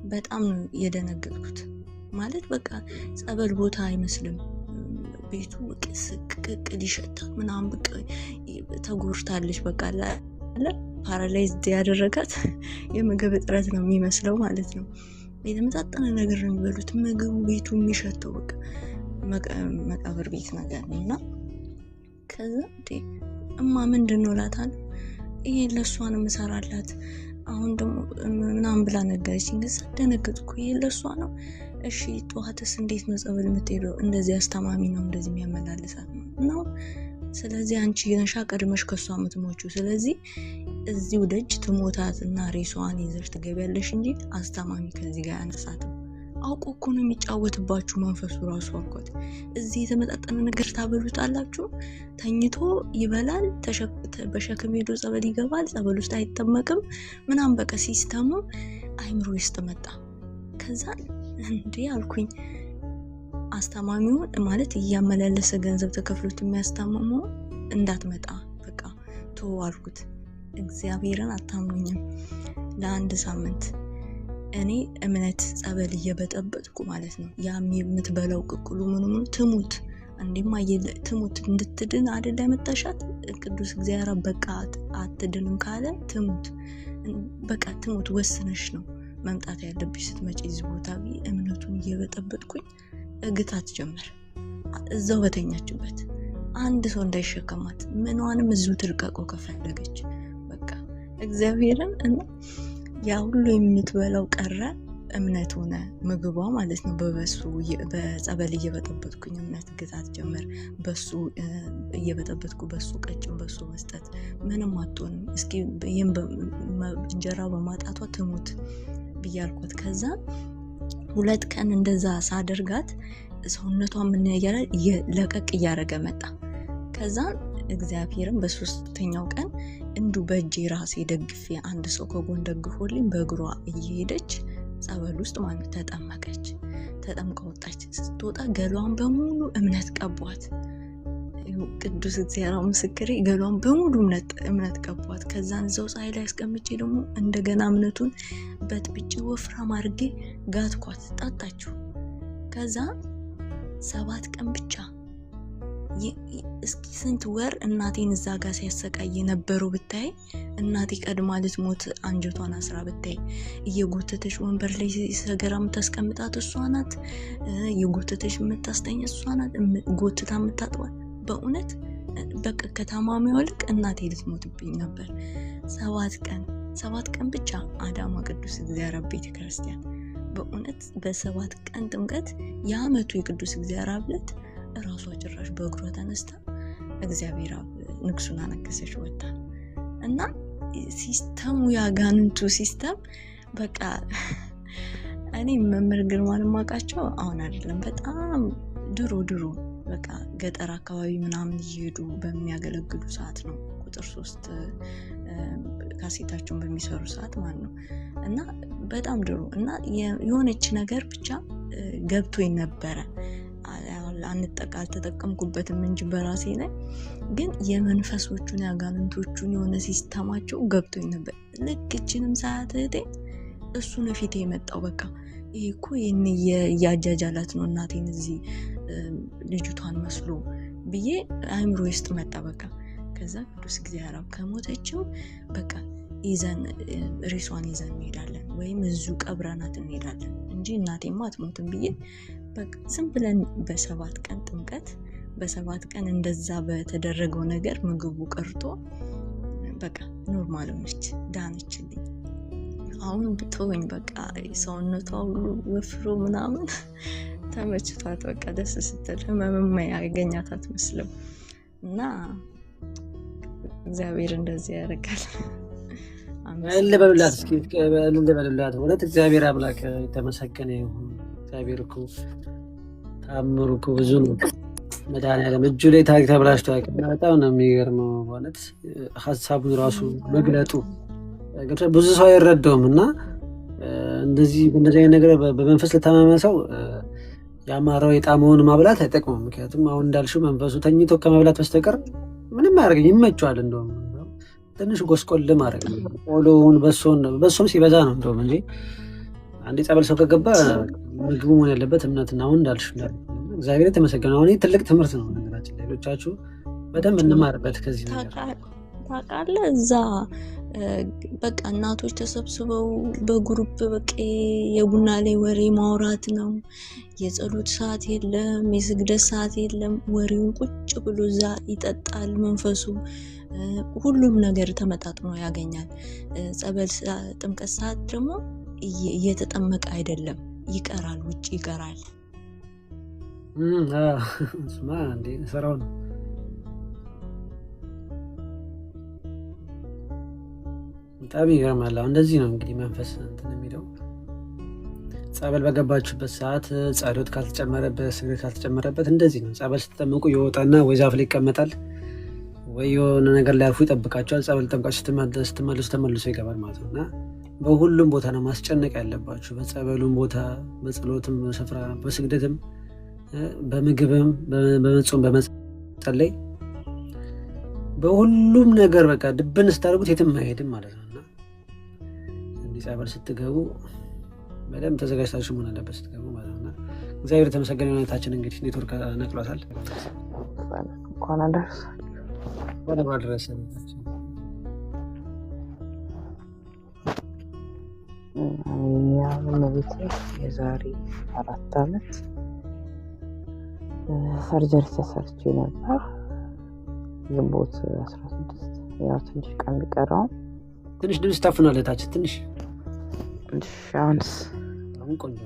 በጣም የደነገጥኩት ማለት በቃ ጸበል ቦታ አይመስልም ቤቱ። ቅቅል ይሸታል ምናምን በቃ ተጎርታለች። በቃ ፓራላይዝድ ያደረጋት የምግብ እጥረት ነው የሚመስለው ማለት ነው። የተመጣጠነ ነገር ነው የሚበሉት። ምግቡ ቤቱ የሚሸተው በቃ መቃብር ቤት ነገር ነው። እና ከዛ እማ ምንድን ነው እላታለሁ። ይሄ ለእሷ ነው የምሰራላት አሁን ደግሞ ምናምን ብላ ነገረችኝ። ከዛ ደነገጥኩ። ይሄ ለእሷ ነው? እሺ ጠዋትስ እንዴት ነው ጸበል የምትሄደው? እንደዚህ አስታማሚ ነው እንደዚህ የሚያመላልሳት ነው። ስለዚህ አንቺ ነሻ ቀድመሽ ከሷ የምትሞቺው። ስለዚህ እዚሁ ደጅ ትሞታት እና ሬሷን ይዘሽ ትገቢያለሽ እንጂ አስታማሚ ከዚህ ጋር ያነሳትም። አውቆ እኮ ነው የሚጫወትባችሁ መንፈሱ ራሱ አልኳት። እዚህ የተመጣጠነ ነገር ታበሉታላችሁ። ተኝቶ ይበላል፣ በሸክም ሄዶ ጸበል ይገባል፣ ጸበል ውስጥ አይጠመቅም ምናምን። በቃ ሲስተሙ አይምሮ ውስጥ መጣ። ከዛ እንዴ አልኩኝ፣ አስታማሚውን ማለት እያመላለሰ ገንዘብ ተከፍሎት የሚያስታምመው እንዳትመጣ በቃ ተው አልኩት። እግዚአብሔርን አታምኑኝም። ለአንድ ሳምንት እኔ እምነት ጸበል እየበጠበጥኩ ማለት ነው። ያም የምትበላው ቅቅሉ ምኑ ትሙት እንዴማ ትሙት እንድትድን አይደል ያመጣሻት ቅዱስ እግዚአብሔር። በቃ አትድንም ካለ ትሙት በቃ ትሙት ወስነሽ ነው መምጣት ያለብሽ ስትመጪ እዚህ ቦታ ብዬ እምነቱን እየበጠበጥኩኝ እግታት ጀመር። እዛው በተኛችበት አንድ ሰው እንዳይሸከማት ምንዋንም እዚሁ ትልቀቀው ከፈለገች በቃ እግዚአብሔርን። እና ያ ሁሉ የምትበላው ቀረ፣ እምነት ሆነ ምግቧ ማለት ነው። በጸበል እየበጠበጥኩኝ እምነት ግዛት ጀመር። በሱ እየበጠበጥኩ በሱ ቀጭን በሱ መስጠት ምንም አትሆንም፣ እስኪ ይህም እንጀራ በማጣቷ ትሙት ብያልኳት። ከዛ 2 ቀን እንደዛ ሳደርጋት ሰውነቷ ምን ያያል ለቀቅ እያደረገ መጣ። ከዛ እግዚአብሔርን በ3ኛው ቀን እንዱ በእጄ ራሴ ደግፌ አንድ ሰው ከጎን ደግፎልኝ በእግሯ እየሄደች ጸበል ውስጥ ማለት ተጠመቀች። ተጠምቃ ወጣች። ስትወጣ ገሏን በሙሉ እምነት ቀቧት። ቅዱስ እግዚአብሔር ምስክሬ፣ ገሏን በሙሉ እምነት ቀቧት። ከዛን እዛው ፀሐይ ላይ አስቀምጬ ደግሞ እንደገና እምነቱን በጥብጬ ወፍራም አድርጌ ጋትኳት፣ ጠጣችሁ። ከዛ 7 ቀን ብቻ እስኪ ስንት ወር እናቴን እዛ ጋር ሲያሰቃይ የነበረው ብታይ። እናቴ ቀድማ ልትሞት አንጀቷን አስራ ብታይ። እየጎተተች ወንበር ላይ ሰገራ የምታስቀምጣት እሷ ናት። እየጎተተች የምታስተኛ እሷ ናት። ጎትታ የምታጥባት። በእውነት በቃ ከታማሚዋ ልቅ እናቴ ልትሞትብኝ ነበር። 7 ቀን ብቻ አዳማ ቅዱስ እግዚአብሔር ቤተክርስቲያን። በእውነት በ7 ቀን ጥምቀት የዓመቱ የቅዱስ እግዚአብሔር ዕለት ራሷ ጭራሽ በእግሯ ተነስታ እግዚአብሔር ንግሱን አነገሰች ወጣ። እና ሲስተሙ ያጋንንቱ ሲስተም በቃ እኔ መምህር ግርማን ማቃቸው አሁን አይደለም፣ በጣም ድሮ በቃ ገጠር አካባቢ ምናምን እየሄዱ በሚያገለግሉ ሰዓት ነው። ቁጥር 3 ካሴታቸውን በሚሰሩ ሰዓት ማለት ነው። እና በጣም ድሮ እና የሆነች ነገር ብቻ ገብቶኝ ነበረ። አልተጠቀምኩበትም እንጂ በራሴ ላይ ግን የመንፈሶቹን ያጋንንቶቹን የሆነ ሲስተማቸው ገብቶኝ ነበር። ልክ እችንም ሰዓት እህቴ እሱ ነው ፊቴ የመጣው። በቃ ይሄ እኮ ይህን እያጃጃላት ነው እናቴን እዚህ ልጅቷን መስሎ ብዬ አእምሮ ውስጥ መጣ። በቃ ከዛ ቅዱስ እግዚአብሔር ከሞተችው በቃ ይዘን ሬሷን ይዘን እንሄዳለን ወይም እዙ ቀብረናት እንሄዳለን እንጂ እናቴማ አትሞትም ብዬ በቃ ዝም ብለን በ7 ቀን ጥምቀት በ7 ቀን እንደዛ በተደረገው ነገር ምግቡ ቀርቶ በቃ ኖርማል ሆነች፣ ዳነችልኝ። አሁን ብትወኝ በቃ ሰውነቷ ሁሉ ወፍሮ ምናምን ተመችቷት በቃ ደስ ስትል ህመምማ ያገኛት አትመስልም። እና እግዚአብሔር እንደዚህ ያደርጋል። ለበሉላት እስኪ ለበሉላት። እውነት እግዚአብሔር አምላክ የተመሰገነ ይሁን። እግዚአብሔር እኮ ታምሩ እኮ ብዙ ነው። መድኃኒዓለም እጁ ላይ ታሪክ ተብላሽቶ ያውቅም። በጣም ነው የሚገርመው በእውነት ሀሳቡን ራሱ መግለጡ ብዙ ሰው አይረዳውም። እና እንደዚህ አይነት ነገር በመንፈስ ለታመመ ሰው ያማረው የጣመውን ማብላት አይጠቅሙም። ምክንያቱም አሁን እንዳልሽው መንፈሱ ተኝቶ ከመብላት በስተቀር ምንም አያደርግም። ይመቸዋል። እንደውም ትንሽ ጎስቆል ማድረግ ቆሎውን በሶም ሲበዛ ነው እንደውም እንጂ አንዴ ጸበል ሰው ከገባ ምግቡ መሆን ያለበት እምነትና አሁን እንዳልሽ እግዚአብሔር የተመሰገነ። አሁን ትልቅ ትምህርት ነው ነገራችን። ሌሎቻችሁ በደንብ እንማርበት ከዚህ ነገር። ታውቃለህ እዛ በቃ እናቶች ተሰብስበው በግሩፕ በቃ የቡና ላይ ወሬ ማውራት ነው። የጸሎት ሰዓት የለም፣ የስግደት ሰዓት የለም። ወሬውን ቁጭ ብሎ እዛ ይጠጣል መንፈሱ። ሁሉም ነገር ተመጣጥኖ ያገኛል። ጸበል ጥምቀት ሰዓት ደግሞ እየተጠመቀ አይደለም፣ ይቀራል፣ ውጭ ይቀራል። ስማ እንዴ ሰራው ነው። በጣም ይገርማል። እንደዚህ ነው እንግዲህ መንፈስ እንትን የሚለው። ጸበል በገባችሁበት ሰዓት ጸሎት ካልተጨመረበት፣ ስግደት ካልተጨመረበት እንደዚህ ነው። ጸበል ስትጠምቁ ይወጣና ወይ ዛፍ ላይ ይቀመጣል ወይ የሆነ ነገር ላይ አልፎ ይጠብቃቸዋል። ጸበል ጠምቃችሁ ስትመልሱ ተመልሶ ይገባል ማለት ነው። እና በሁሉም ቦታ ነው ማስጨነቅ ያለባችሁ። በጸበሉም ቦታ፣ በጸሎትም ስፍራ፣ በስግደትም፣ በምግብም፣ በመጾም፣ በመጸለይ በሁሉም ነገር በቃ ድብን ስታደርጉት የትም አይሄድም ማለት ነው። እና እንዲህ ጸበል ስትገቡ በደንብ ተዘጋጅታችሁ መሆን አለበት ስትገቡ ማለት ነው። እና እግዚአብሔር የተመሰገነ ሁኔታችን እንግዲህ ኔትወርክ ነቅሏታል። እንኳን አደረሳችሁ። ወደ ማድረስ እመቤቴ የዛሬ 4 ዓመት ሰርጀሪ ተሰርቼ ነበር። ግንቦት 16 ያው ትንሽ ቀን ቢቀረው ትንሽ ድምፅ ታፍናል። እታችን ትንሽ አሁንስ አሁን ቆንጆ።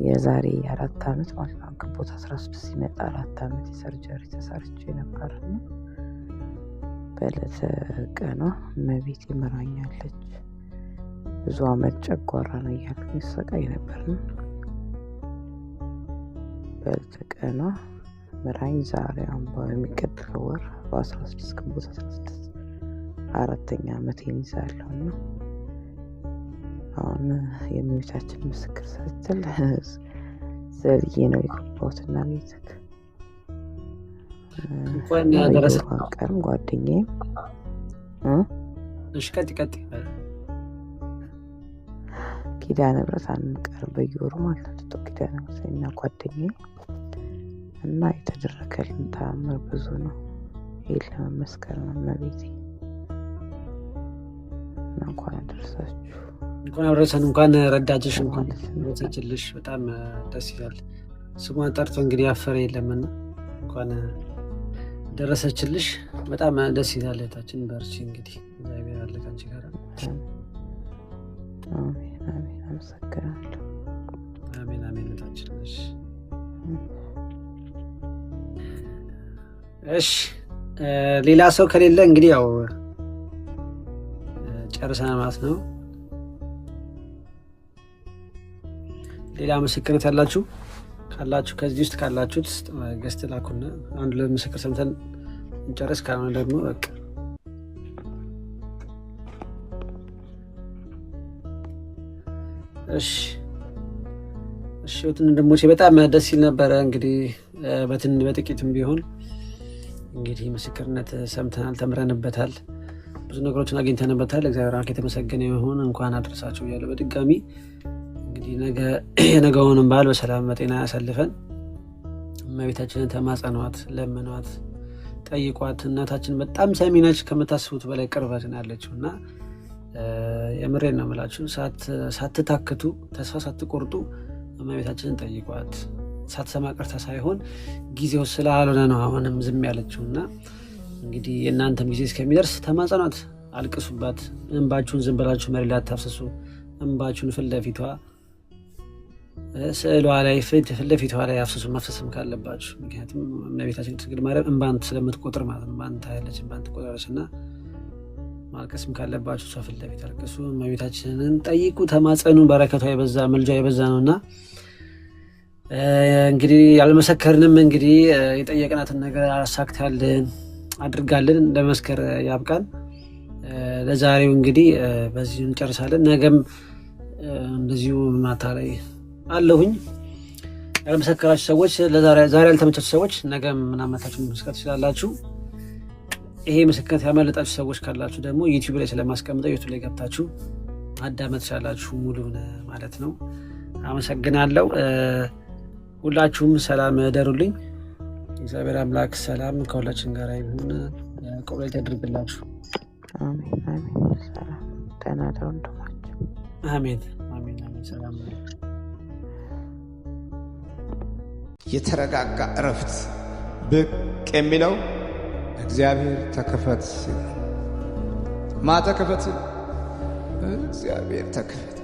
የዛሬ 4 ዓመት ማለት ነው ግንቦት 16 ሲመጣ 4 ዓመት የሰርጀሪ ተሰርቼ ነበር። በዕለተ ቀኗ እመቤቴ መራኛለች። ብዙ ዓመት ጨጓራ ነው እያልኩ ይሰቃይ ነበር። በዕለተ ቀኗ መራኝ ዛሬ አሁን በሚቀጥለው ወር በ16 ግንቦት 16 4ኛ ዓመቴን ይዛለሁ። እና አሁን የእመቤታችን ምስክር ስትል ዘልዬ ነው የገባሁትና ቤትክ እንኳን ያደረሰ ቀርም ጓደኛዬ ቀጥ ኪዳነ ምሕረት አንቀርም በየወሩ ማለት ነው። ኪዳነ ምሕረት እና ጓደኛዬ እና የተደረገልን ተአምር ብዙ ነው። ይሄን ለመመስከር ነው እመቤቴ። እና እንኳን አደረሳችሁ። እንኳን አብረሰን፣ እንኳን ረዳችሽ፣ እንኳን ደረሰችልሽ። በጣም ደስ ይላል። ስሟን ጠርቶ እንግዲህ ያፈረ የለምና እንኳን ደረሰችልሽ። በጣም ደስ ይላል። እህታችን በርቺ። እንግዲህ እግዚአብሔር አለ ካንቺ ጋር። አሜን አሜን። አመሰግናለሁ። አሜን አሜን። እህታችን እሺ ሌላ ሰው ከሌለ እንግዲህ ያው ጨርሰናል ማለት ነው። ሌላ ምስክርነት ያላችሁ ካላችሁ ከዚህ ውስጥ ካላችሁት ገስት ላኩና አንድ ለምስክር ሰምተን እንጨርስ። ካልሆነ ደግሞ በቃ እሺ እሺ ወንድሞቼ በጣም ደስ ይል ነበረ። እንግዲህ በጥቂቱም ቢሆን እንግዲህ ምስክርነት ሰምተናል፣ ተምረንበታል፣ ብዙ ነገሮችን አግኝተንበታል። እግዚአብሔር አምላክ የተመሰገነ ይሁን። እንኳን አደረሳችሁ እያለሁ በድጋሚ እንግዲህ የነገውንም በዓል በሰላም በጤና ያሳልፈን። እመቤታችንን ተማጸኗት፣ ለምኗት፣ ጠይቋት። እናታችን በጣም ሰሚ ነች፣ ከምታስቡት በላይ ቅርበት ነው ያለችው እና የምሬን ነው የምላችሁ። ሳትታክቱ ተስፋ ሳትቆርጡ እመቤታችንን ጠይቋት። ሳትሰማ ቀርታ ሳይሆን ጊዜው ስላልሆነ ነው አሁንም ዝም ያለችው እና እንግዲህ የእናንተም ጊዜ እስከሚደርስ ተማጸኗት፣ አልቅሱባት። እንባችሁን ዝም ብላችሁ መሬት ላይ አታፍስሱ። እንባችሁን ፊት ለፊቷ ስዕሏ ላይ ፊት ለፊቷ ላይ አፍስሱ፣ መፍሰስም ካለባችሁ። ምክንያቱም እመቤታችን ድንግል ማርያም እንባን ስለምትቆጥር ማለት ነው። እንባን ታያለች፣ እንባን ትቆጥራለች እና ማልቀስም ካለባችሁ እሷ ፊት ለፊት አልቅሱ። እመቤታችንን ጠይቁ፣ ተማጸኑ። በረከቷ የበዛ መልጃ የበዛ ነው እና እንግዲህ ያልመሰከርንም እንግዲህ የጠየቅናትን ነገር አሳክታልን አድርጋልን ለመስከር ያብቃን። ለዛሬው እንግዲህ በዚህ እንጨርሳለን። ነገም እንደዚሁ ማታ ላይ አለሁኝ። ያልመሰከራችሁ ሰዎች ዛሬ ያልተመቻችሁ ሰዎች ነገም ምናመታችሁ መስከር ትችላላችሁ። ይሄ ምስክርነት ያመለጣችሁ ሰዎች ካላችሁ ደግሞ ዩቲዩብ ላይ ስለማስቀምጠው ዩቲዩብ ላይ ገብታችሁ አዳመጥ ትችላላችሁ፣ ሙሉውን ማለት ነው። አመሰግናለሁ። ሁላችሁም ሰላም እደሩልኝ። እግዚአብሔር አምላክ ሰላም ከሁላችን ጋር ይሁን። ቆይታ ያድርግላችሁ። አሜን አሜን። ሰላም ደህና ደሩ እንደማችሁ። አሜን አሜን አሜን። ሰላም የተረጋጋ እረፍት ብቅ የሚለው እግዚአብሔር ተከፈት። ማ ተከፈት? እግዚአብሔር ተከፈት።